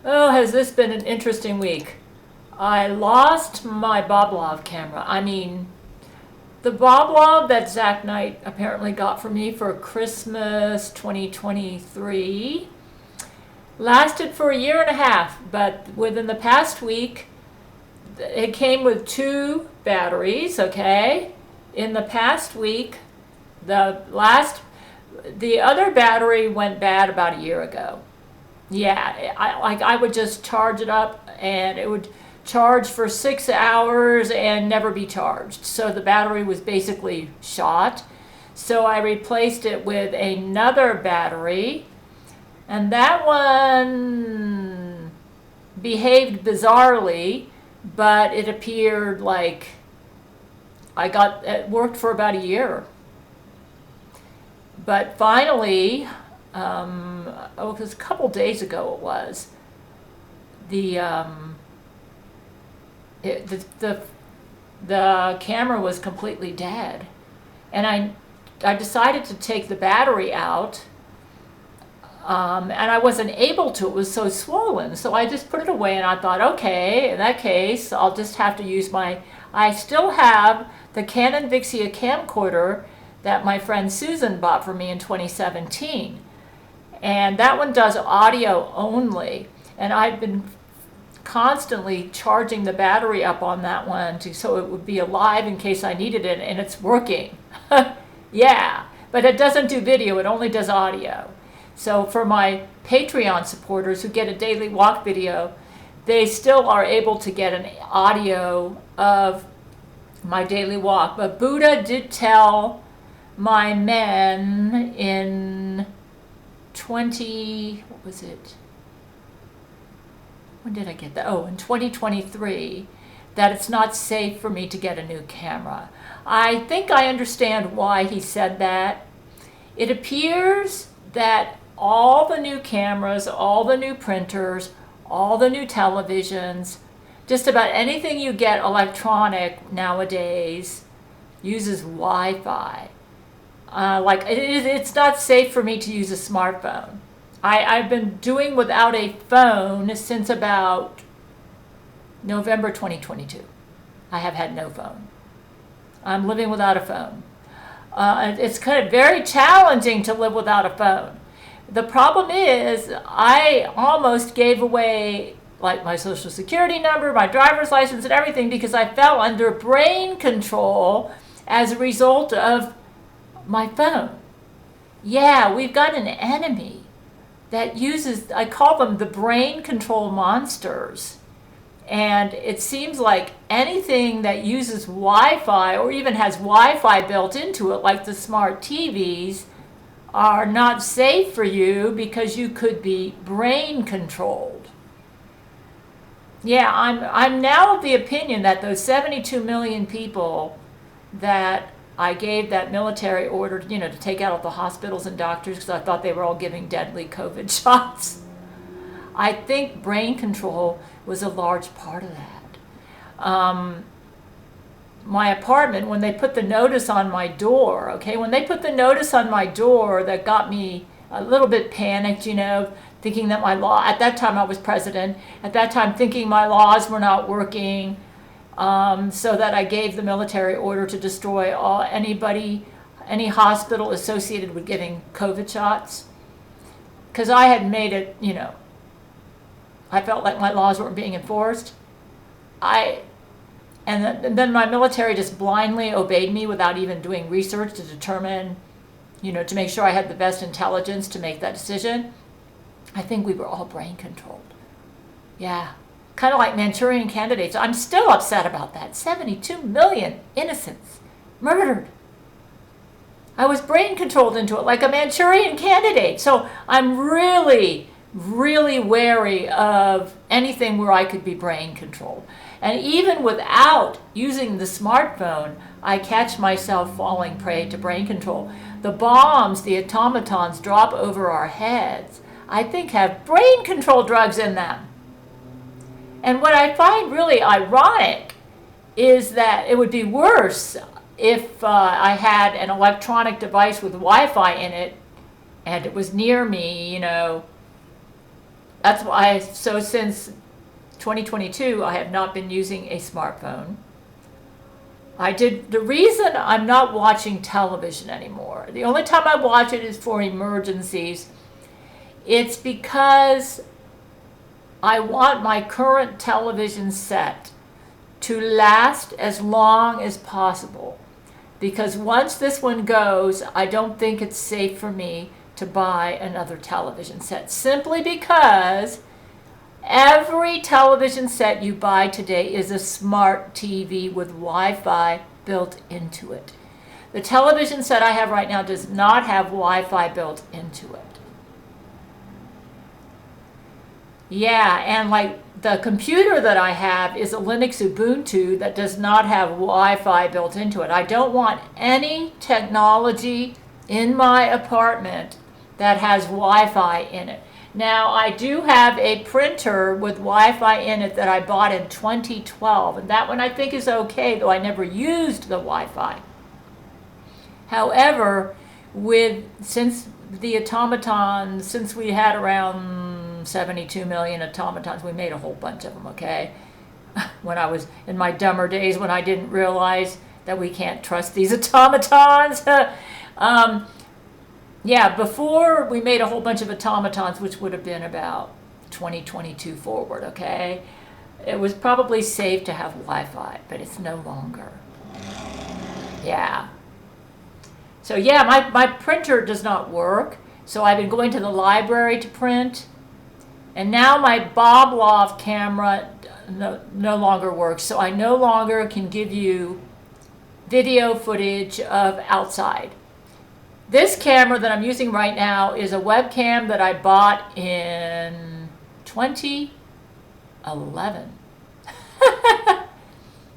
Oh, has this been an interesting week? I lost my Boblov camera. I mean, the Boblov that Zach Knight apparently got for me for Christmas 2023 lasted for a year and a half, but within the past week, it came with two batteries, okay? In the past week, the last, the other battery went bad about a year ago. Yeah, I would just charge it up and it would charge for 6 hours and never be charged. So the battery was basically shot. So I replaced it with another battery, and that one behaved bizarrely, but it appeared like it worked for about a year. But finally, it was a couple days ago. It was the it, the camera was completely dead, and I decided to take the battery out, and I wasn't able to. It was so swollen, so I just put it away, and I thought, okay, in that case, I'll just have to use my. I still have the Canon Vixia camcorder that my friend Susan bought for me in 2017. And that one does audio only. And I've been constantly charging the battery up on that one so it would be alive in case I needed it, and it's working. Yeah, but it doesn't do video, it only does audio. So for my Patreon supporters who get a daily walk video, they still are able to get an audio of my daily walk. But Buddha did tell my men in what was it? When did I get that? Oh, in 2023, that it's not safe for me to get a new camera. I think I understand why he said that. It appears that all the new cameras, all the new printers, all the new televisions, just about anything you get electronic nowadays uses Wi-Fi. It's not safe for me to use a smartphone. I've been doing without a phone since about November 2022. I have had no phone. I'm living without a phone. It's kind of very challenging to live without a phone. The problem is I almost gave away like my social security number, my driver's license, and everything because I fell under brain control as a result of my phone. Yeah, we've got an enemy that uses, I call them the brain control monsters. And it seems like anything that uses Wi-Fi or even has Wi-Fi built into it, like the smart TVs, are not safe for you because you could be brain controlled. Yeah, I'm now of the opinion that those 72 million people that I gave that military order, to take out all the hospitals and doctors because I thought they were all giving deadly COVID shots. I think brain control was a large part of that. My apartment, when they put the notice on my door, when they put the notice on my door, that got me a little bit panicked, thinking that my law, at that time I was president, at that time thinking my laws were not working. So that I gave the military order to destroy any hospital associated with giving COVID shots. Because I had made it, I felt like my laws weren't being enforced. And then my military just blindly obeyed me without even doing research to determine, to make sure I had the best intelligence to make that decision. I think we were all brain controlled. Yeah. Kind of like Manchurian candidates. I'm still upset about that. 72 million innocents murdered. I was brain controlled into it like a Manchurian candidate. So I'm really, really wary of anything where I could be brain controlled. And even without using the smartphone, I catch myself falling prey to brain control. The bombs, the automatons drop over our heads, I think have brain control drugs in them. And what I find really ironic is that it would be worse if I had an electronic device with Wi-Fi in it and it was near me, That's why, so since 2022, I have not been using a smartphone. The reason I'm not watching television anymore, the only time I watch it is for emergencies. It's because I want my current television set to last as long as possible. Because once this one goes, I don't think it's safe for me to buy another television set. Simply because every television set you buy today is a smart TV with Wi-Fi built into it. The television set I have right now does not have Wi-Fi built into it. Yeah, and like the computer that I have is a Linux Ubuntu that does not have Wi-Fi built into it. I don't want any technology in my apartment that has Wi-Fi in it. Now, I do have a printer with Wi-Fi in it that I bought in 2012, and that one I think is okay, though I never used the Wi-Fi. However, since we had around 72 million automatons, we made a whole bunch of them, okay? When I was in my dumber days when I didn't realize that we can't trust these automatons. Yeah, before we made a whole bunch of automatons, which would have been about 2022 forward, okay? It was probably safe to have Wi-Fi, but it's no longer. Yeah. So yeah, my printer does not work, so I've been going to the library to print, and now my Boblov camera no longer works, so I no longer can give you video footage of outside. This camera that I'm using right now is a webcam that I bought in 2011.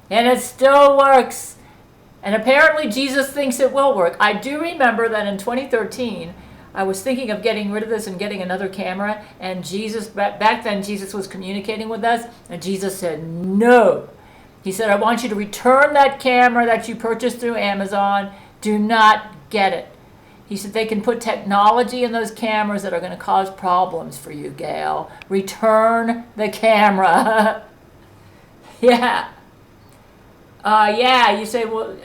And it still works. And apparently Jesus thinks it will work. I do remember that in 2013, I was thinking of getting rid of this and getting another camera. And Jesus, back then Jesus was communicating with us. And Jesus said, no. He said, I want you to return that camera that you purchased through Amazon. Do not get it. He said they can put technology in those cameras that are going to cause problems for you, Gail. Return the camera. Yeah. Yeah, you say, well,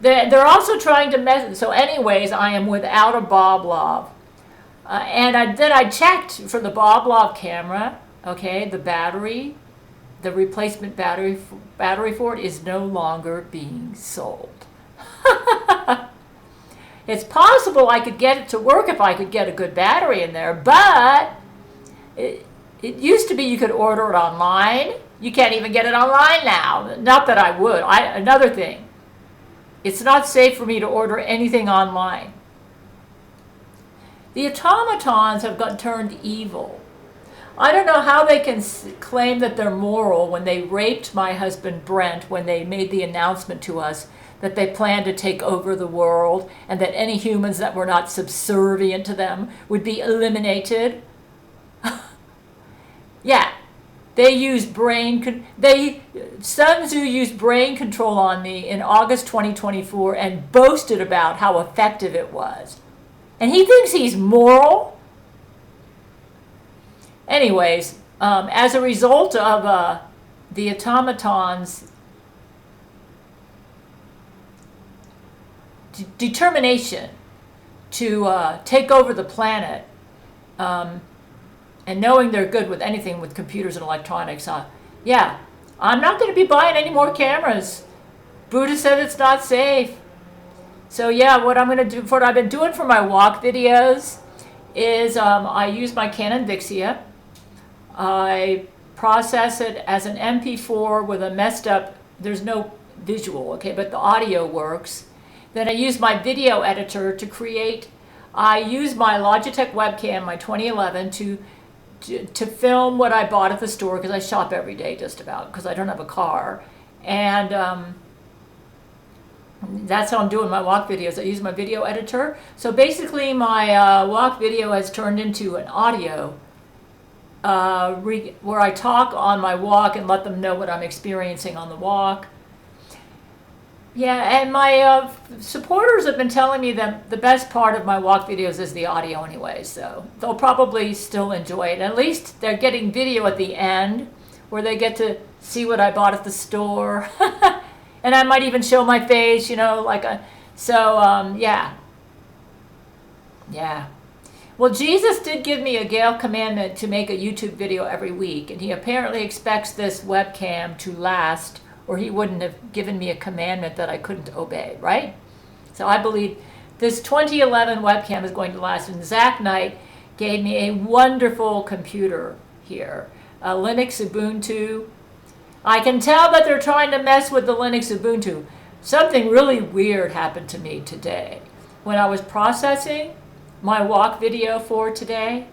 they're also trying to mess. So anyways, I am without a Boblov. And then I checked for the Boblov camera, okay, the battery, the replacement battery for it is no longer being sold. It's possible I could get it to work if I could get a good battery in there, but it used to be you could order it online. You can't even get it online now. Not that I would. Another thing, it's not safe for me to order anything online. The automatons have turned evil. I don't know how they can claim that they're moral when they raped my husband Brent when they made the announcement to us that they planned to take over the world and that any humans that were not subservient to them would be eliminated. Yeah, they used Sun Tzu used brain control on me in August 2024 and boasted about how effective it was. And he thinks he's moral? Anyways, as a result of the automatons' determination to take over the planet, and knowing they're good with anything with computers and electronics, yeah, I'm not going to be buying any more cameras. Buddha said it's not safe. So yeah, what I've been doing for my walk videos is I use my Canon Vixia. I process it as an MP4 with a messed up, there's no visual, okay, but the audio works. Then I use my video editor to create, I use my Logitech webcam, my 2011, to film what I bought at the store, because I shop every day just about, because I don't have a car. And that's how I'm doing my walk videos. I use my video editor. So basically my walk video has turned into an audio where I talk on my walk and let them know what I'm experiencing on the walk. Yeah, and my supporters have been telling me that the best part of my walk videos is the audio anyway, so they'll probably still enjoy it. At least they're getting video at the end where they get to see what I bought at the store. And I might even show my face, yeah. Yeah. Well, Jesus did give me a Gail commandment to make a YouTube video every week, and he apparently expects this webcam to last, or he wouldn't have given me a commandment that I couldn't obey, right? So I believe this 2011 webcam is going to last, and Zach Knight gave me a wonderful computer here, a Linux Ubuntu. I can tell that they're trying to mess with the Linux Ubuntu. Something really weird happened to me today when I was processing my walk video for today.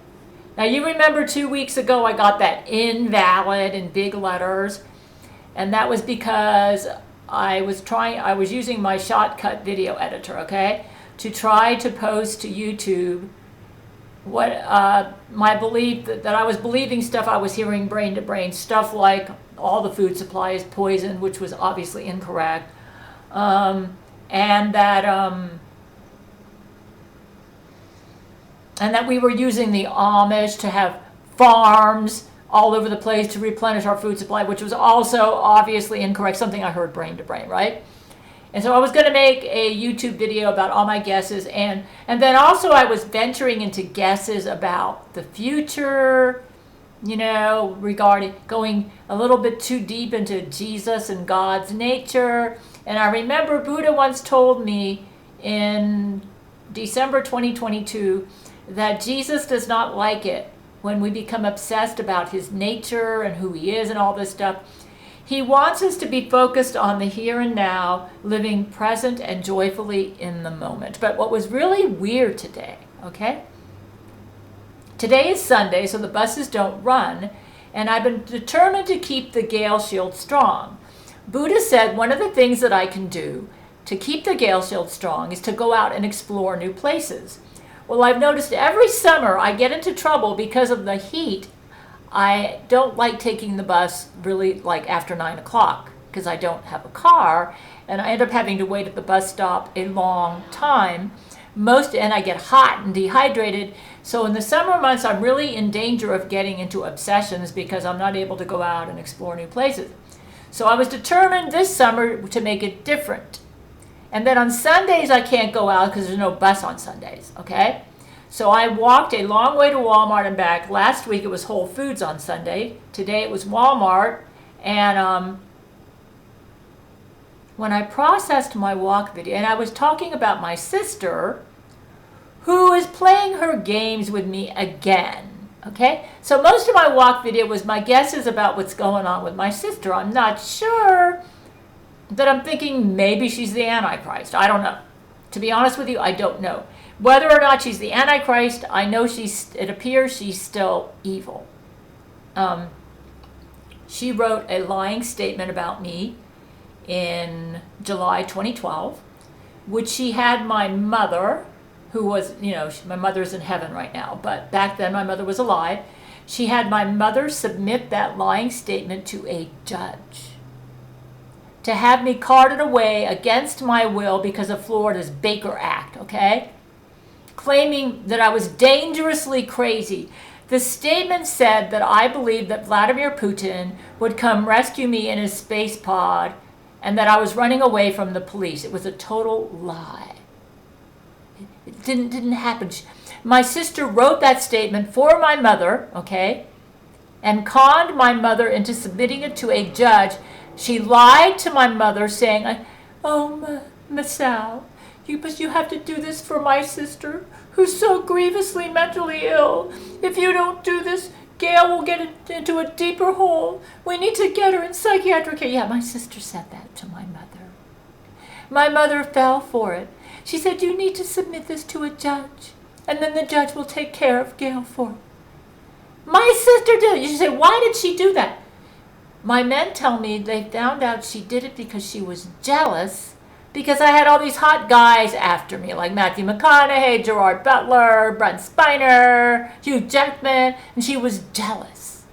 Now you remember 2 weeks ago I got that invalid in big letters, and that was because I was using my shortcut video editor, okay, to try to post to YouTube what my belief that I was believing stuff I was hearing brain to brain, stuff like all the food supply is poison, which was obviously incorrect, and that we were using the Amish to have farms all over the place to replenish our food supply, which was also obviously incorrect, something I heard brain to brain, right? And so I was going to make a YouTube video about all my guesses, and then also I was venturing into guesses about the future, regarding going a little bit too deep into Jesus and God's nature. And I remember Buddha once told me in December 2022 that Jesus does not like it when we become obsessed about his nature and who he is and all this stuff. He wants us to be focused on the here and now, living present and joyfully in the moment. But what was really weird today, okay? Today is Sunday, so the buses don't run, and I've been determined to keep the Gail Shield strong. Buddha said one of the things that I can do to keep the Gail Shield strong is to go out and explore new places. Well, I've noticed every summer I get into trouble because of the heat. I don't like taking the bus really after 9 o'clock because I don't have a car, and I end up having to wait at the bus stop a long time. And I get hot and dehydrated. So in the summer months, I'm really in danger of getting into obsessions because I'm not able to go out and explore new places. So I was determined this summer to make it different. And then on Sundays, I can't go out because there's no bus on Sundays, okay? So I walked a long way to Walmart and back. Last week, it was Whole Foods on Sunday. Today, it was Walmart. And when I processed my walk video, and I was talking about my sister, who is playing her games with me again, okay? So most of my walk video was my guesses about what's going on with my sister. I'm not sure, that I'm thinking maybe she's the Antichrist. I don't know. To be honest with you, I don't know. Whether or not she's the Antichrist, I know it appears she's still evil. She wrote a lying statement about me in July 2012, which she had my mother, who was, my mother's in heaven right now, but back then my mother was alive. She had my mother submit that lying statement to a judge to have me carted away against my will because of Florida's Baker Act, okay? Claiming that I was dangerously crazy. The statement said that I believed that Vladimir Putin would come rescue me in his space pod and that I was running away from the police. It was a total lie. It didn't happen. My sister wrote that statement for my mother, okay, and conned my mother into submitting it to a judge. She lied to my mother saying, "Oh, Masal, you have to do this for my sister, who's so grievously mentally ill. If you don't do this, Gail will get into a deeper hole. We need to get her in psychiatric care." Yeah, my sister said that to my mother. My mother fell for it. She said, "You need to submit this to a judge, and then the judge will take care of Gail for her." My sister did it. You should say, why did she do that? My men tell me they found out she did it because she was jealous because I had all these hot guys after me, like Matthew McConaughey, Gerard Butler, Brent Spiner, Hugh Jackman, and she was jealous.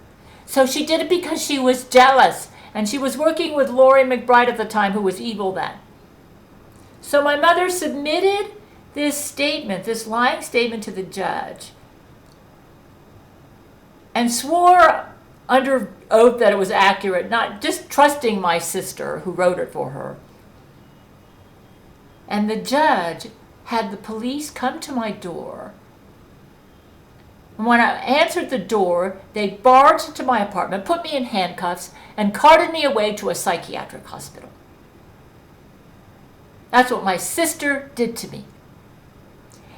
So she did it because she was jealous, and she was working with Laurie McBride at the time, who was evil then. So my mother submitted this statement, this lying statement to the judge, and swore under oath that it was accurate, not just trusting my sister who wrote it for her. And the judge had the police come to my door. And when I answered the door, they barged into my apartment, put me in handcuffs, and carted me away to a psychiatric hospital. That's what my sister did to me.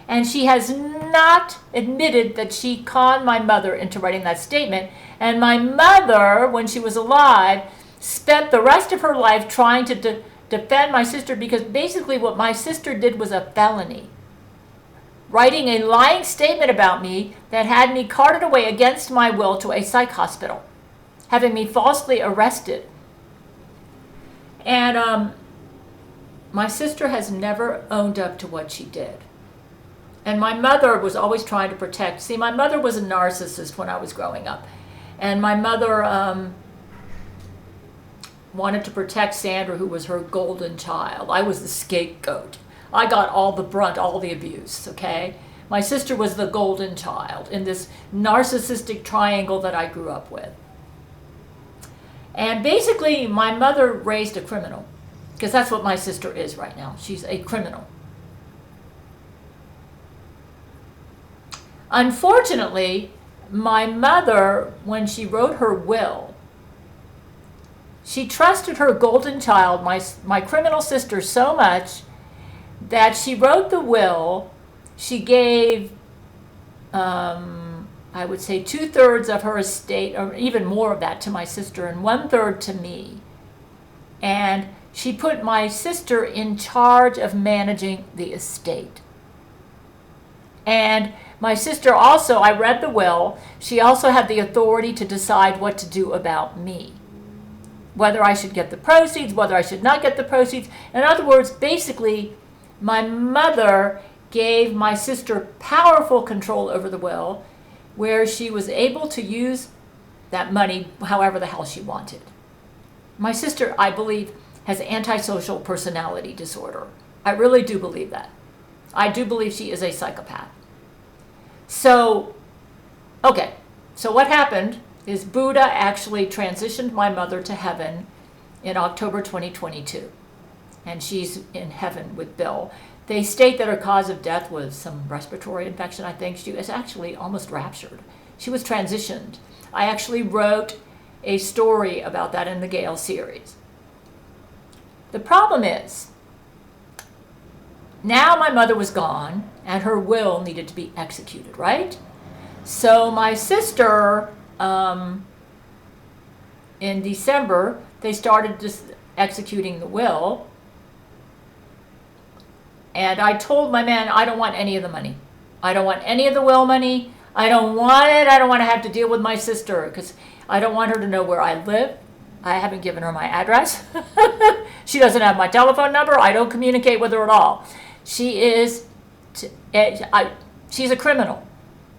And she has not admitted that she conned my mother into writing that statement. And my mother, when she was alive, spent the rest of her life trying to defend my sister, because basically what my sister did was a felony. Writing a lying statement about me that had me carted away against my will to a psych hospital, having me falsely arrested. And my sister has never owned up to what she did. And my mother was always trying to protect. See, my mother was a narcissist when I was growing up. And my mother wanted to protect Sandra, who was her golden child. I was the scapegoat. I got all the brunt, all the abuse, okay? My sister was the golden child in this narcissistic triangle that I grew up with. And basically, my mother raised a criminal, because that's what my sister is right now. She's a criminal. Unfortunately, my mother, when she wrote her will, she trusted her golden child, my criminal sister, so much that she wrote the will. She gave, I would say, 2/3 of her estate, or even more of that, to my sister, and 1/3 to me. And she put my sister in charge of managing the estate. And my sister also, I read the will, she also had the authority to decide what to do about me. Whether I should get the proceeds, whether I should not get the proceeds. In other words, basically, my mother gave my sister powerful control over the will, where she was able to use that money however the hell she wanted. My sister, I believe, has antisocial personality disorder. I really do believe that. I do believe she is a psychopath. So, okay, so what happened is Buddha actually transitioned my mother to heaven in October 2022. And she's in heaven with Bill. They state that her cause of death was some respiratory infection, I think. She was actually almost raptured. She was transitioned. I actually wrote a story about that in the Gail series. The problem is, now my mother was gone, and her will needed to be executed, right? So my sister, in December, they started just executing the will. And I told my man, I don't want any of the money. I don't want any of the will money. I don't want it. I don't want to have to deal with my sister, because I don't want her to know where I live. I haven't given her my address. She doesn't have my telephone number. I don't communicate with her at all. She's a criminal.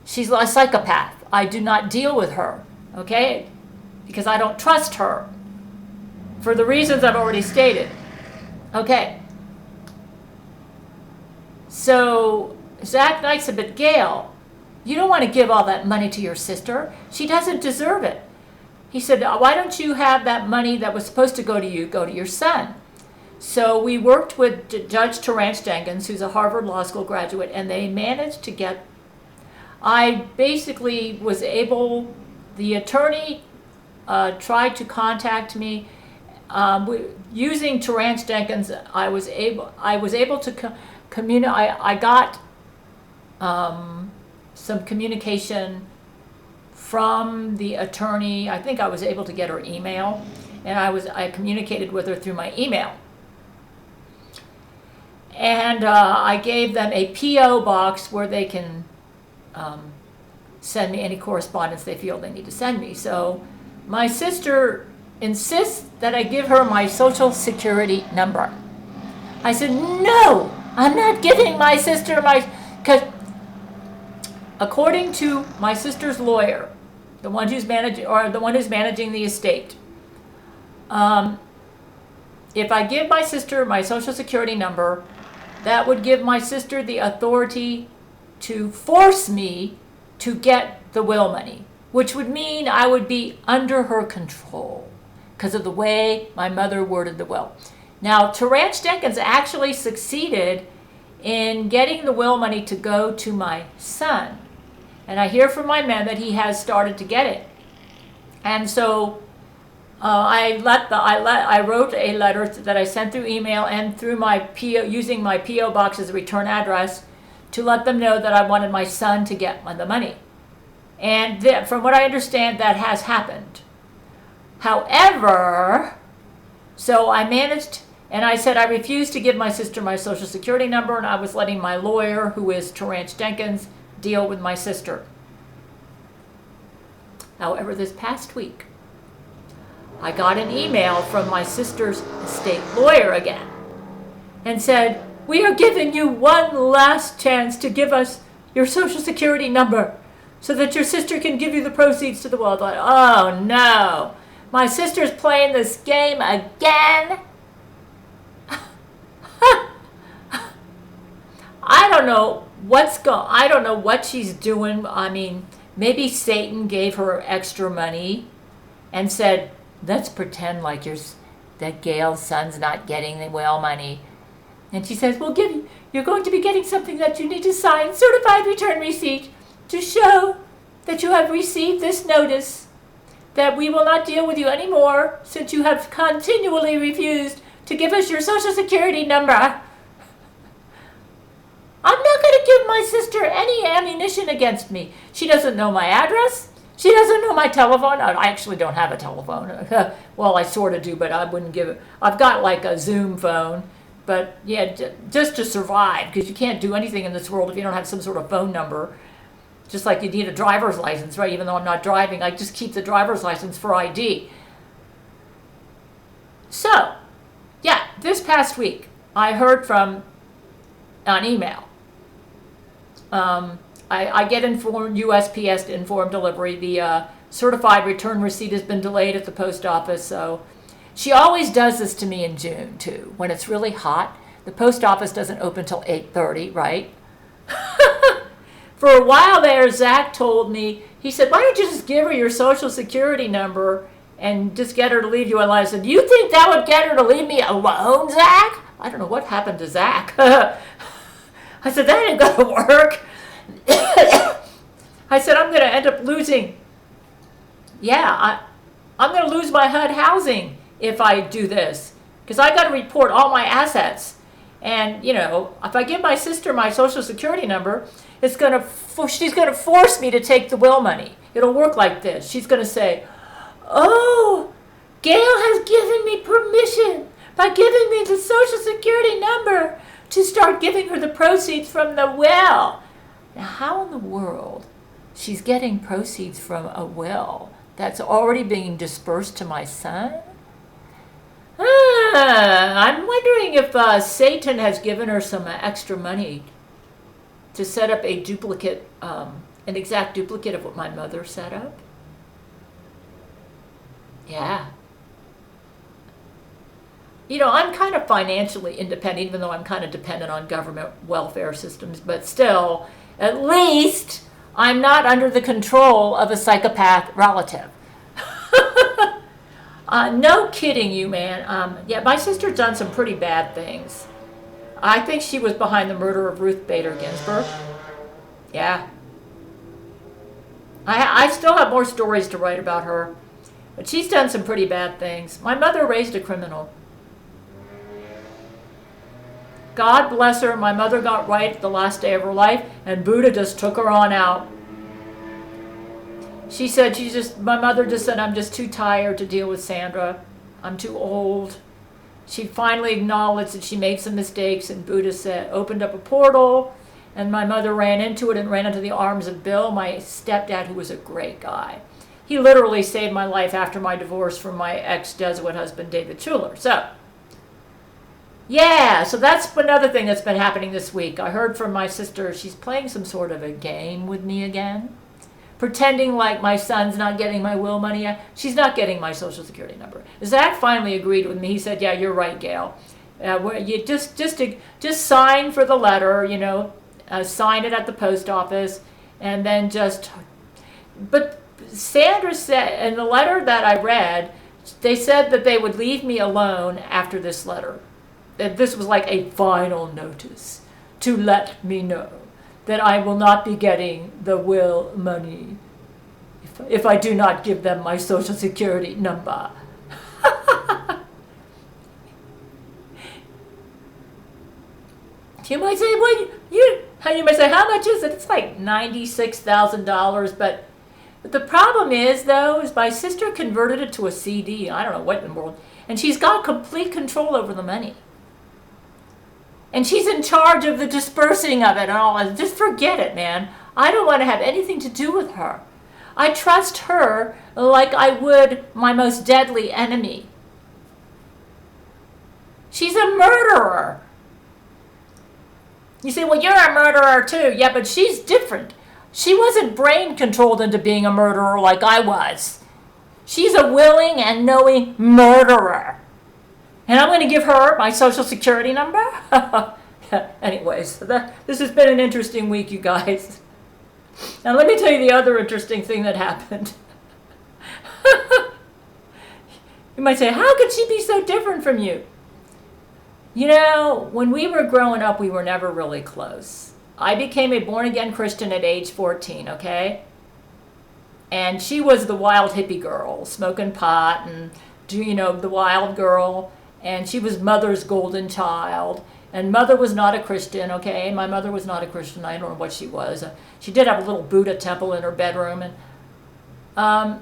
She's a psychopath. I do not deal with her, okay? Because I don't trust her for the reasons I've already stated. Okay. So Zach Knight said, but Gail, you don't want to give all that money to your sister. She doesn't deserve it. He said, why don't you have that money that was supposed to go to you, go to your son? So we worked with Judge Terrence Jenkins, who's a Harvard Law School graduate, and they managed to get, I basically was able, the attorney tried to contact me. Using Terrence Jenkins, I was able to communicate. I got some communication from the attorney. I think I was able to get her email, and I communicated with her through my email. And I gave them a P.O. box where they can send me any correspondence they feel they need to send me. So my sister insists that I give her my social security number. I said, no, I'm not giving my sister because according to my sister's lawyer, the one who's managing the estate, if I give my sister my social security number, that would give my sister the authority to force me to get the will money, which would mean I would be under her control because of the way my mother worded the will. Now, Terrance Jenkins actually succeeded in getting the will money to go to my son. And I hear from my man that he has started to get it. And so I wrote a letter that I sent through email and through my PO, using my PO box as a return address, to let them know that I wanted my son to get the money. And from what I understand, that has happened. However, so I managed, and I said I refused to give my sister my social security number, and I was letting my lawyer, who is Terrance Jenkins, deal with my sister. However, this past week, I got an email from my sister's estate lawyer again and said, "We are giving you one last chance to give us your social security number so that your sister can give you the proceeds to the will." I thought, oh no, my sister's playing this game again. I don't know I don't know what she's doing. I mean, maybe Satan gave her extra money and said, let's pretend like that Gail's son's not getting the will money. And she says, you're going to be getting something that you need to sign, certified return receipt, to show that you have received this notice, that we will not deal with you anymore since you have continually refused to give us your social security number. I'm not going to give my sister any ammunition against me. She doesn't know my address. She doesn't know my telephone. I actually don't have a telephone. Well, I sort of do, but I wouldn't give it. I've got like a Zoom phone. But yeah, just to survive, because you can't do anything in this world if you don't have some sort of phone number. Just like you need a driver's license, right? Even though I'm not driving, I just keep the driver's license for ID. So, yeah, this past week, I heard from, on email, I get informed, USPS informed delivery, the certified return receipt has been delayed at the post office, so she always does this to me in June, too. When it's really hot, the post office doesn't open till 8:30, right? For a while there, Zach told me, he said, why don't you just give her your social security number and just get her to leave you alone? I said, you think that would get her to leave me alone, Zach? I don't know what happened to Zach. I said, that ain't gonna work. I said, I'm gonna end up losing. Yeah, I'm gonna lose my HUD housing if I do this, because I got to report all my assets. And you know, if I give my sister my social security number, she's gonna force me to take the will money. It'll work like this. She's gonna say, oh, Gail has given me permission by giving me the social security number to start giving her the proceeds from the will. Now, how in the world she's getting proceeds from a will that's already being dispersed to my son? I'm wondering if Satan has given her some extra money to set up a duplicate, an exact duplicate of what my mother set up. Yeah. You know, I'm kind of financially independent, even though I'm kind of dependent on government welfare systems, but still, at least I'm not under the control of a psychopath relative. No kidding you, man. Yeah, my sister's done some pretty bad things. I think she was behind the murder of Ruth Bader Ginsburg. Yeah. I still have more stories to write about her, but she's done some pretty bad things. My mother raised a criminal. God bless her, my mother got right the last day of her life, and Buddha just took her on out. She said, my mother just said, I'm just too tired to deal with Sandra. I'm too old. She finally acknowledged that she made some mistakes, and Buddha opened up a portal, and my mother ran into it and ran into the arms of Bill, my stepdad, who was a great guy. He literally saved my life after my divorce from my ex-Jesuit husband, David Schuler. So, yeah, so that's another thing that's been happening this week. I heard from my sister, she's playing some sort of a game with me again, pretending like my son's not getting my will money. She's not getting my social security number. Zach finally agreed with me. He said, yeah, you're right, Gail. Where you just sign for the letter, sign it at the post office, and then just. But Sandra said in the letter that I read, they said that they would leave me alone after this letter. That this was like a final notice to let me know that I will not be getting the will money if I do not give them my social security number. You might say, well, you might say, how much is it? It's like $96,000. But the problem is, though, is my sister converted it to a CD. I don't know what in the world. And she's got complete control over the money. And she's in charge of the dispersing of it and all that. Just forget it, man. I don't want to have anything to do with her. I trust her like I would my most deadly enemy. She's a murderer. You say, well, you're a murderer too. Yeah, but she's different. She wasn't brain controlled into being a murderer like I was. She's a willing and knowing murderer. And I'm going to give her my social security number? Anyways, this has been an interesting week, you guys. Now let me tell you the other interesting thing that happened. You might say, how could she be so different from you? When we were growing up, we were never really close. I became a born-again Christian at age 14, okay? And she was the wild hippie girl, smoking pot and, the wild girl. And she was mother's golden child. And mother was not a Christian, okay? My mother was not a Christian. I don't know what she was. She did have a little Buddha temple in her bedroom. And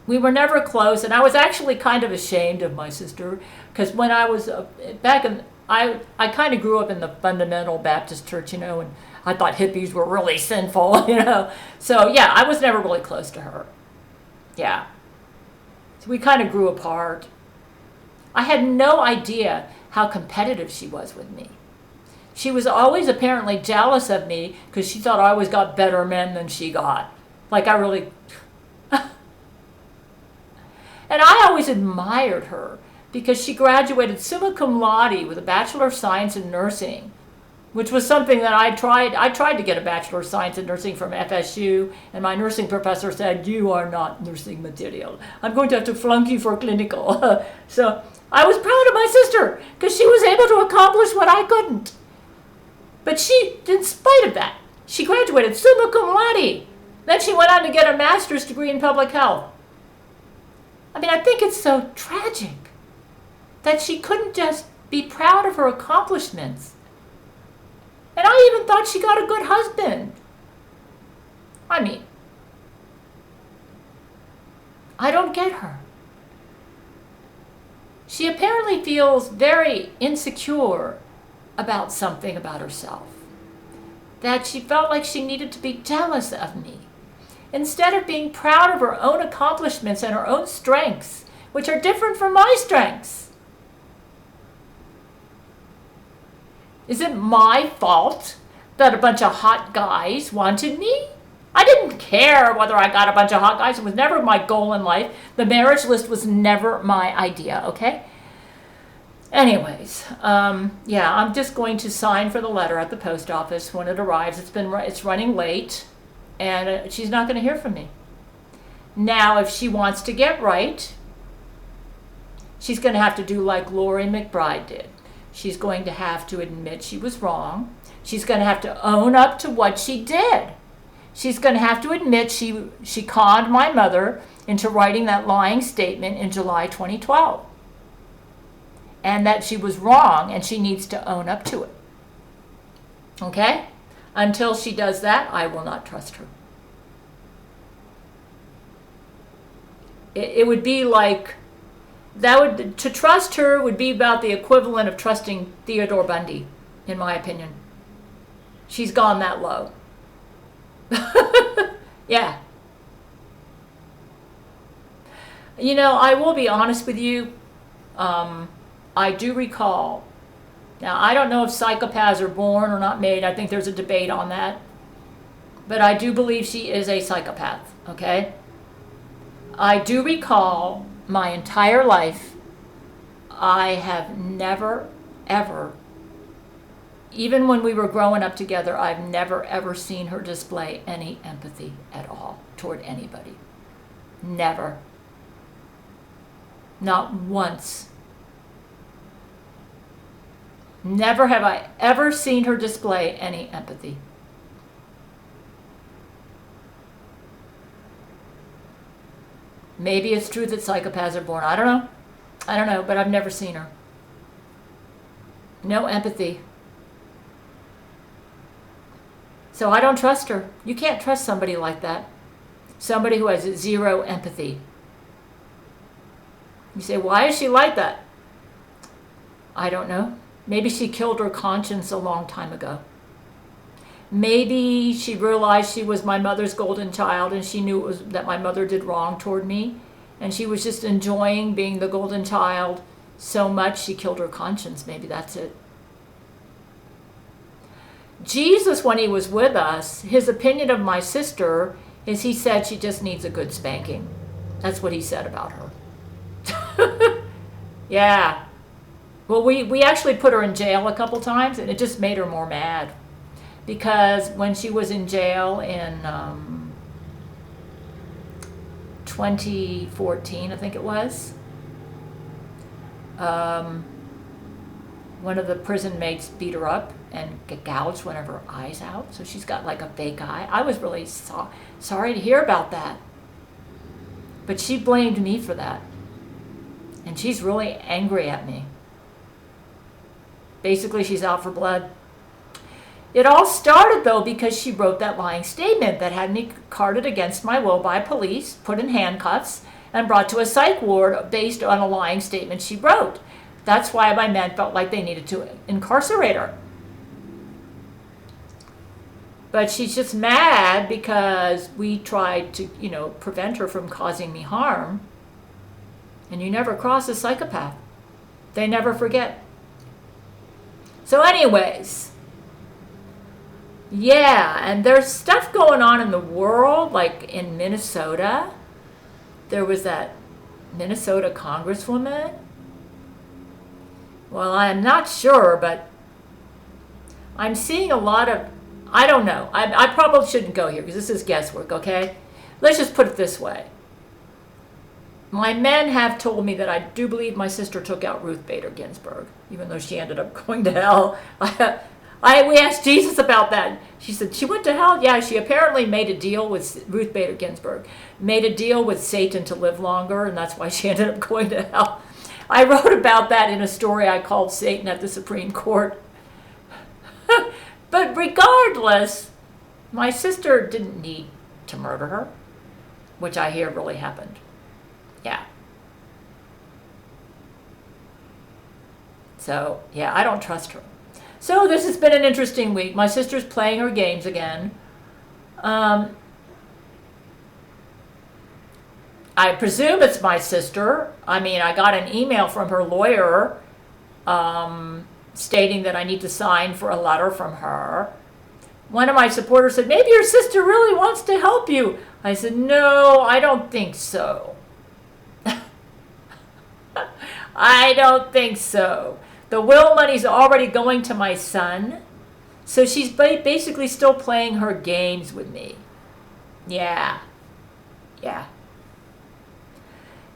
we were never close. And I was actually kind of ashamed of my sister. Because when I was back in, I kind of grew up in the fundamental Baptist church, and I thought hippies were really sinful, So, yeah, I was never really close to her. Yeah. So we kind of grew apart. I had no idea how competitive she was with me. She was always apparently jealous of me because she thought I always got better men than she got. Like I really... And I always admired her because she graduated summa cum laude with a Bachelor of Science in Nursing, which was something that I tried. I tried to get a Bachelor of Science in Nursing from FSU, and my nursing professor said, you are not nursing material. I'm going to have to flunk you for clinical. So I was proud of my sister because she was able to accomplish what I couldn't. But she, in spite of that, she graduated summa cum laude. Then she went on to get a master's degree in public health. I mean, I think it's so tragic that she couldn't just be proud of her accomplishments. And I even thought she got a good husband. I mean, I don't get her. She apparently feels very insecure about something about herself. That she felt like she needed to be jealous of me. Instead of being proud of her own accomplishments and her own strengths, which are different from my strengths. Is it my fault that a bunch of hot guys wanted me? I didn't care whether I got a bunch of hot guys. It was never my goal in life. The marriage list was never my idea, okay? Anyways, yeah, I'm just going to sign for the letter at the post office when it arrives. It's running late, and she's not going to hear from me. Now, if she wants to get right, she's going to have to do like Lori McBride did. She's going to have to admit she was wrong. She's going to have to own up to what she did. She's going to have to admit she conned my mother into writing that lying statement in July 2012. And that she was wrong and she needs to own up to it. Okay? Until she does that, I will not trust her. It would be like, to trust her would be about the equivalent of trusting Theodore Bundy, in my opinion. She's gone that low. Yeah. I will be honest with you. I do recall. Now, I don't know if psychopaths are born or not made. I think there's a debate on that. But I do believe she is a psychopath, okay? I do recall my entire life I have never, ever, even when we were growing up together, I've never, ever seen her display any empathy at all toward anybody. Never. Not once. Never have I ever seen her display any empathy. Maybe it's true that psychopaths are born. I don't know, but I've never seen her. No empathy. So I don't trust her. You can't trust somebody like that. Somebody who has zero empathy. You say, why is she like that? I don't know. Maybe she killed her conscience a long time ago. Maybe she realized she was my mother's golden child and she knew that my mother did wrong toward me. And she was just enjoying being the golden child so much she killed her conscience. Maybe that's it. Jesus, when he was with us, his opinion of my sister is he said she just needs a good spanking. That's what he said about her. Yeah. Well, we actually put her in jail a couple times, and it just made her more mad. Because when she was in jail in 2014, I think it was, one of the prison mates beat her up and gouged one of her eyes out. So she's got like a fake eye. I was really sorry to hear about that. But she blamed me for that. And she's really angry at me. Basically, she's out for blood. It all started, though, because she wrote that lying statement that had me carted against my will by police, put in handcuffs, and brought to a psych ward based on a lying statement she wrote. That's why my men felt like they needed to incarcerate her. But she's just mad because we tried to, prevent her from causing me harm. And you never cross a psychopath. They never forget. So anyways, yeah, and there's stuff going on in the world, like in Minnesota. There was that Minnesota congresswoman. Well, I'm not sure, but I'm seeing a lot of, I don't know. I probably shouldn't go here because this is guesswork, okay? Let's just put it this way. My men have told me that I do believe my sister took out Ruth Bader Ginsburg, even though she ended up going to hell. We asked Jesus about that. She said, she went to hell? Yeah, she apparently made a deal with Ruth Bader Ginsburg, made a deal with Satan to live longer, and that's why she ended up going to hell. I wrote about that in a story I called Satan at the Supreme Court. But regardless, my sister didn't need to murder her, which I hear really happened. Yeah. So, yeah, I don't trust her. So this has been an interesting week. My sister's playing her games again. I presume it's my sister. I mean, I got an email from her lawyer stating that I need to sign for a letter from her. One of my supporters said, maybe your sister really wants to help you. I said, no, I don't think so. I don't think so. The will money's already going to my son. So she's basically still playing her games with me. Yeah. Yeah.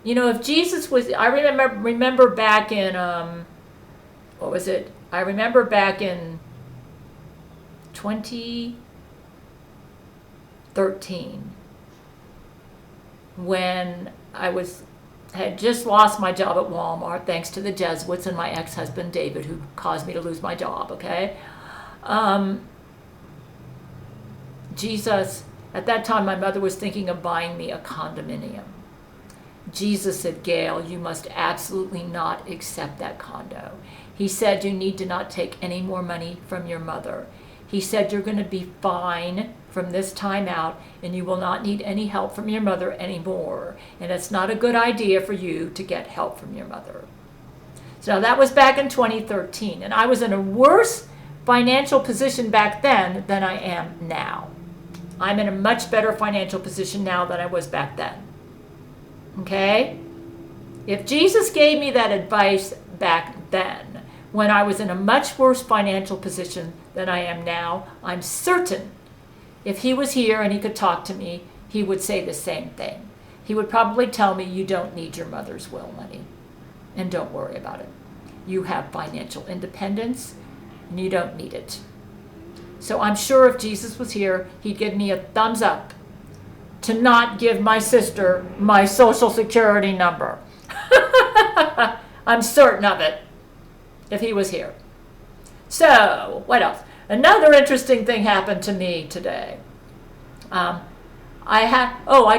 If Jesus was, I remember back in, what was it? I remember back in 2013 when I had just lost my job at Walmart thanks to the Jesuits and my ex-husband David, who caused me to lose my job, okay? Jesus, at that time my mother was thinking of buying me a condominium. Jesus said, Gail, you must absolutely not accept that condo. He said you need to not take any more money from your mother. He said you're going to be fine from this time out and you will not need any help from your mother anymore. And it's not a good idea for you to get help from your mother. So that was back in 2013. And I was in a worse financial position back then than I am now. I'm in a much better financial position now than I was back then. Okay? If Jesus gave me that advice back then, when I was in a much worse financial position than I am now. I'm certain if he was here and he could talk to me, he would say the same thing. He would probably tell me, you don't need your mother's will money, and don't worry about it. You have financial independence, and you don't need it. So I'm sure if Jesus was here, he'd give me a thumbs up to not give my sister my Social Security number. I'm certain of it, if he was here. So, what else? Another interesting thing happened to me today. I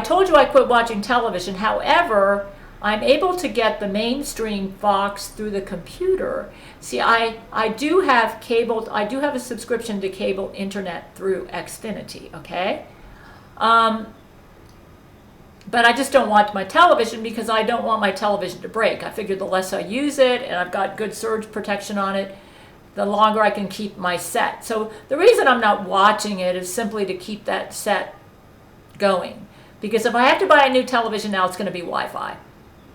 told you I quit watching television. However, I'm able to get the mainstream Fox through the computer. See, I do have cable. I do have a subscription to cable internet through Xfinity. Okay. But I just don't watch my television because I don't want my television to break. I figure the less I use it, and I've got good surge protection on it, the longer I can keep my set. So the reason I'm not watching it is simply to keep that set going. Because if I have to buy a new television now, it's going to be Wi-Fi,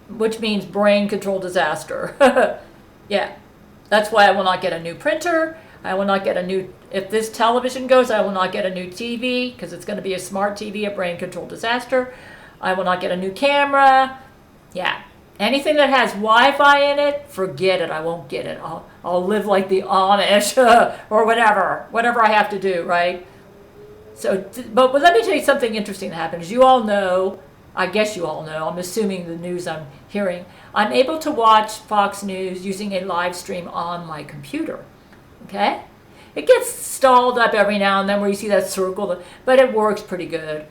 which means brain control disaster. Yeah, that's why I will not get a new printer. I will not get a new, if this television goes, I will not get a new TV because it's going to be a smart TV, a brain control disaster. I will not get a new camera. Yeah. Anything that has Wi-Fi in it, forget it. I won't get it. I'll live like the Amish or whatever I have to do, right? So, but let me tell you something interesting that happened. As you all know, I guess you all know, I'm assuming the news I'm hearing, I'm able to watch Fox News using a live stream on my computer, okay? It gets stalled up every now and then where you see that circle, but it works pretty good.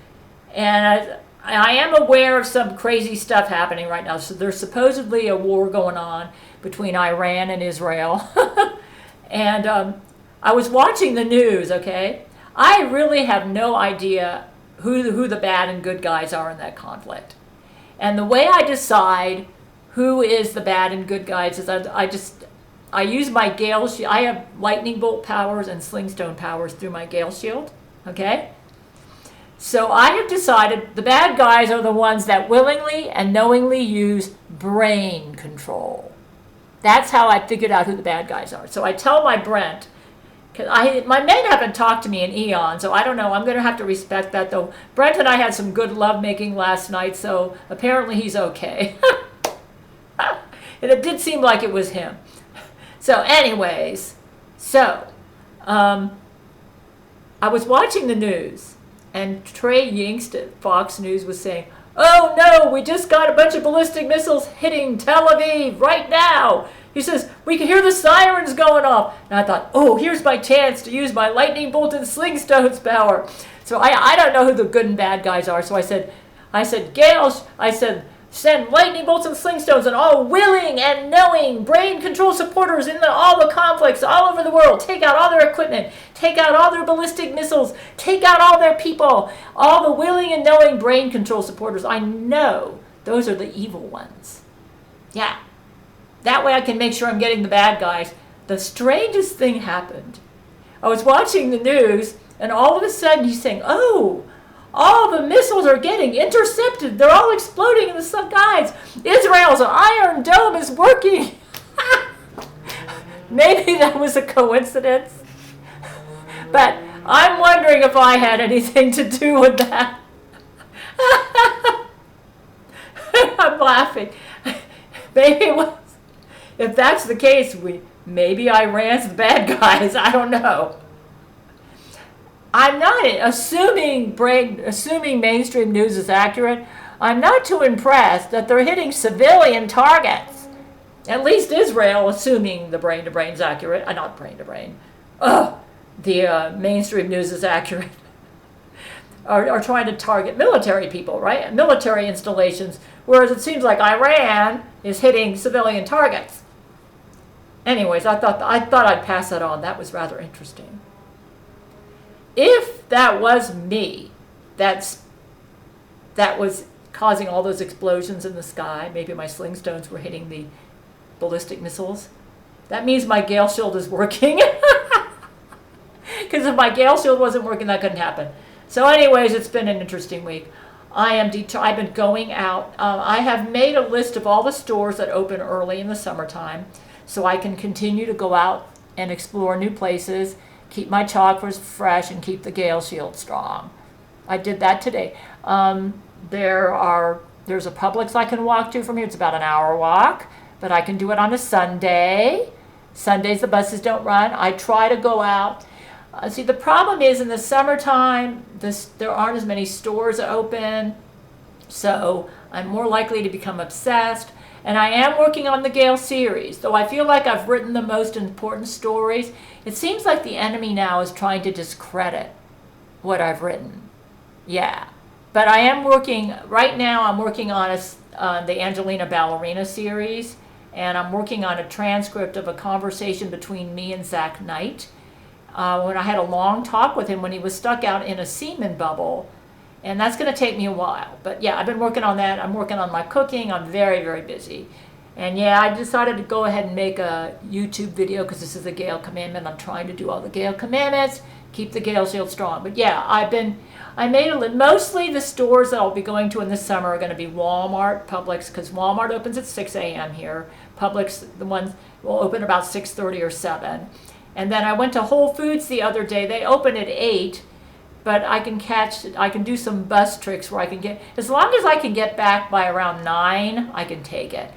And I am aware of some crazy stuff happening right now. So there's supposedly a war going on between Iran and Israel. And I was watching the news, okay? I really have no idea who the bad and good guys are in that conflict. And the way I decide who is the bad and good guys is I use my Gail Shield. I have lightning bolt powers and slingstone powers through my Gail Shield, okay? So I have decided the bad guys are the ones that willingly and knowingly use brain control. That's how I figured out who the bad guys are. So I tell my Brent, because my men haven't talked to me in eons, so I don't know. I'm going to have to respect that, though. Brent and I had some good lovemaking last night, so apparently he's okay. And it did seem like it was him. So anyways, I was watching the news. And Trey Yingst at Fox News was saying, oh no, we just got a bunch of ballistic missiles hitting Tel Aviv right now. He says, we can hear the sirens going off. And I thought, oh, here's my chance to use my lightning bolt and slingstones power. So I don't know who the good and bad guys are. So I said, Gail, send lightning bolts and slingstones and all willing and knowing brain control supporters in all the conflicts all over the world. Take out all their equipment. Take out all their ballistic missiles. Take out all their people. All the willing and knowing brain control supporters. I know those are the evil ones. Yeah. That way I can make sure I'm getting the bad guys. The strangest thing happened. I was watching the news, and all of a sudden he's saying, oh, all the missiles are getting intercepted. They're all exploding in the skies. Israel's Iron Dome is working. Maybe that was a coincidence. But I'm wondering if I had anything to do with that. I'm laughing. Maybe it was. If that's the case, maybe Iran's the bad guys. I don't know. I'm not assuming mainstream news is accurate. I'm not too impressed that they're hitting civilian targets. At least Israel, assuming the brain-to-brain's accurate. Not brain-to-brain. The mainstream news is accurate. Are trying to target military people, right? Military installations. Whereas it seems like Iran is hitting civilian targets. Anyways, I thought I'd pass that on. That was rather interesting. If that was me, that was causing all those explosions in the sky, maybe my slingstones were hitting the ballistic missiles, that means my Gail Shield is working. Because if my Gail Shield wasn't working, that couldn't happen. So anyways, it's been an interesting week. I've been going out. I have made a list of all the stores that open early in the summertime so I can continue to go out and explore new places, keep my chakras fresh, and keep the Gail shield strong. I did that today. There's a Publix I can walk to from here. It's about an hour walk, but I can do it on a Sunday. Sundays the buses don't run. I try to go out. See, the problem is in the summertime, there aren't as many stores open, so I'm more likely to become obsessed. And I am working on the Gail series, though I feel like I've written the most important stories. It seems like the enemy now is trying to discredit what I've written. Yeah, but I am working, right now I'm working on the Angelina Ballerina series, and I'm working on a transcript of a conversation between me and Zach Knight. When I had a long talk with him when he was stuck out in a semen bubble, and that's going to take me a while. But yeah, I've been working on that. I'm working on my cooking. I'm very, very busy. And yeah, I decided to go ahead and make a YouTube video because this is a Gail commandment. I'm trying to do all the Gail commandments, keep the Gail shield strong. But yeah, I made a list. Mostly the stores that I'll be going to in the summer are going to be Walmart, Publix, because Walmart opens at 6 a.m. here. Publix, the ones will open about 6:30 or 7. And then I went to Whole Foods the other day. They open at 8, but I can do some bus tricks where I can get, as long as I can get back by around 9, I can take it.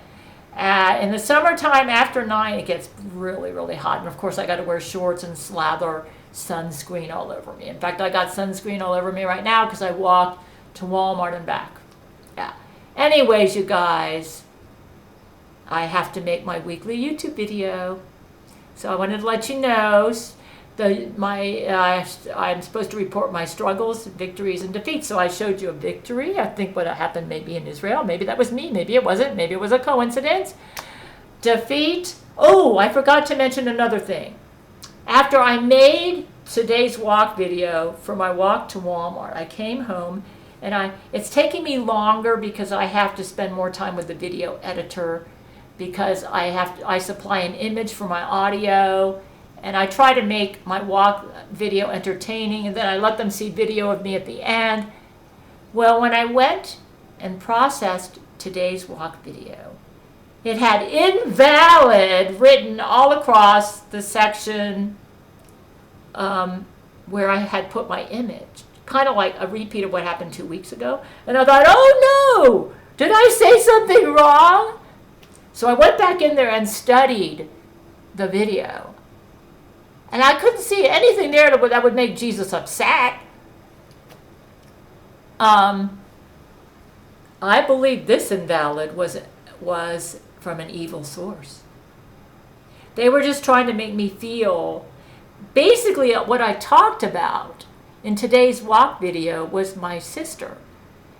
In the summertime after 9, it gets really, really hot. And of course I got to wear shorts and slather sunscreen all over me. In fact, I got sunscreen all over me right now because I walked to Walmart and back. Yeah. Anyways, you guys, I have to make my weekly YouTube video. So I wanted to let you know I'm supposed to report my struggles, victories, and defeats. So I showed you a victory. I think what happened maybe in Israel. Maybe that was me. Maybe it wasn't. Maybe it was a coincidence. Defeat. Oh, I forgot to mention another thing. After I made today's walk video for my walk to Walmart, I came home and it's taking me longer because I have to spend more time with the video editor, because I supply an image for my audio, and I try to make my walk video entertaining, and then I let them see video of me at the end. Well, when I went and processed today's walk video, it had invalid written all across the section where I had put my image, kind of like a repeat of what happened 2 weeks ago. And I thought, oh no, did I say something wrong? So I went back in there and studied the video. And I couldn't see anything there that would make Jesus upset. I believe this invalid was from an evil source. They were just trying to make me feel, basically what I talked about in today's walk video was my sister.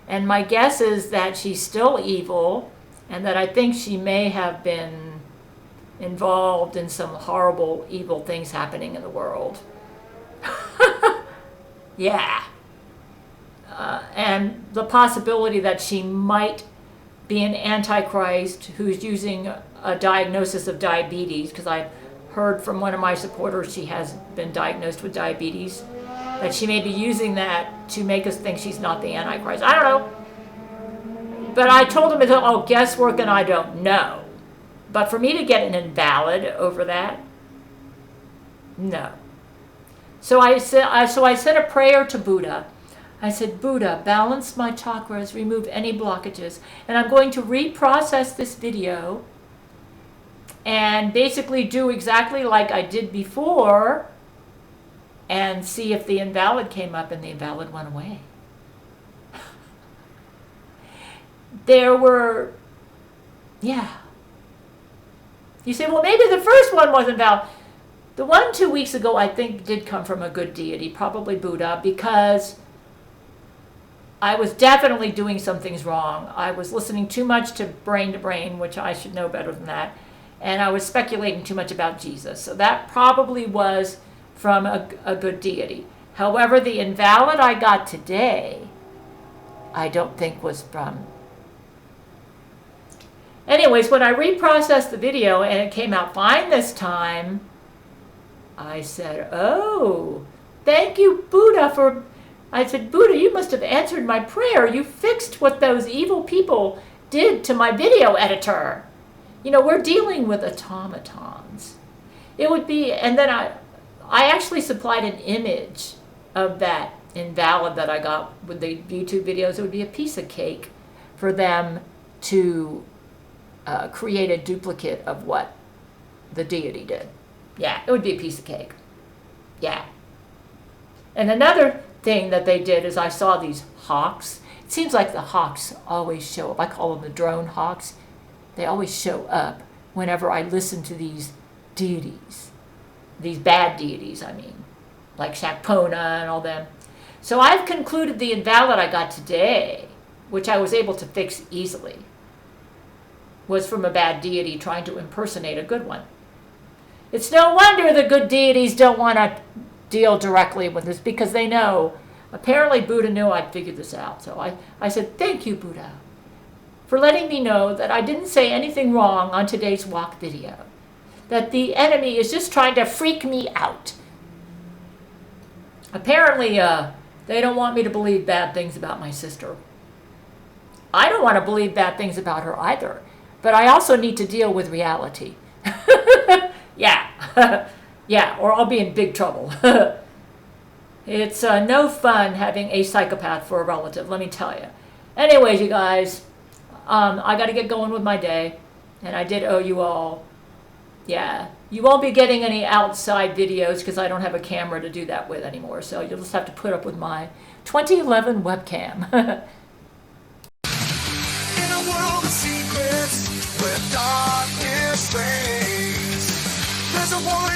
And my guess is that she's still evil, and that I think she may have been involved in some horrible, evil things happening in the world. Yeah. And the possibility that she might be an antichrist who's using a diagnosis of diabetes, because I heard from one of my supporters she has been diagnosed with diabetes, that she may be using that to make us think she's not the antichrist. I don't know. But I told him it's all guesswork and I don't know. But for me to get an invalid over that, no. So I said a prayer to Buddha. I said, Buddha, balance my chakras, remove any blockages. And I'm going to reprocess this video and basically do exactly like I did before and see if the invalid came up, and the invalid went away. There were, yeah. You say, well, maybe the first one wasn't valid. The one 2 weeks ago, I think, did come from a good deity, probably Buddha, because I was definitely doing some things wrong. I was listening too much to brain, which I should know better than that, and I was speculating too much about Jesus. So that probably was from a good deity. However, the invalid I got today, I don't think was from. Anyways, when I reprocessed the video and it came out fine this time, I said, oh, thank you, Buddha, for I said, Buddha, you must have answered my prayer. You fixed what those evil people did to my video editor. We're dealing with automatons. It would be, and then I actually supplied an image of that invalid that I got with the YouTube videos. It would be a piece of cake for them to create a duplicate of what the deity did. Yeah, it would be a piece of cake. Yeah. And another thing that they did is I saw these hawks. It seems like the hawks always show up. I call them the drone hawks. They always show up whenever I listen to these deities. These bad deities, I mean. Like Shakpona and all them. So I've concluded the invalid I got today, which I was able to fix easily, was from a bad deity trying to impersonate a good one. It's no wonder the good deities don't want to deal directly with this, because they know, apparently Buddha knew I'd figured this out. So I said, thank you, Buddha, for letting me know that I didn't say anything wrong on today's walk video, that the enemy is just trying to freak me out. Apparently, they don't want me to believe bad things about my sister. I don't want to believe bad things about her either, but I also need to deal with reality. Yeah. Yeah, or I'll be in big trouble. It's no fun having a psychopath for a relative, let me tell you. Anyways, you guys, I got to get going with my day, and I did owe you all. Yeah, you won't be getting any outside videos because I don't have a camera to do that with anymore, so you'll just have to put up with my 2011 webcam. In a world of secrets, where darkness reigns, there's a war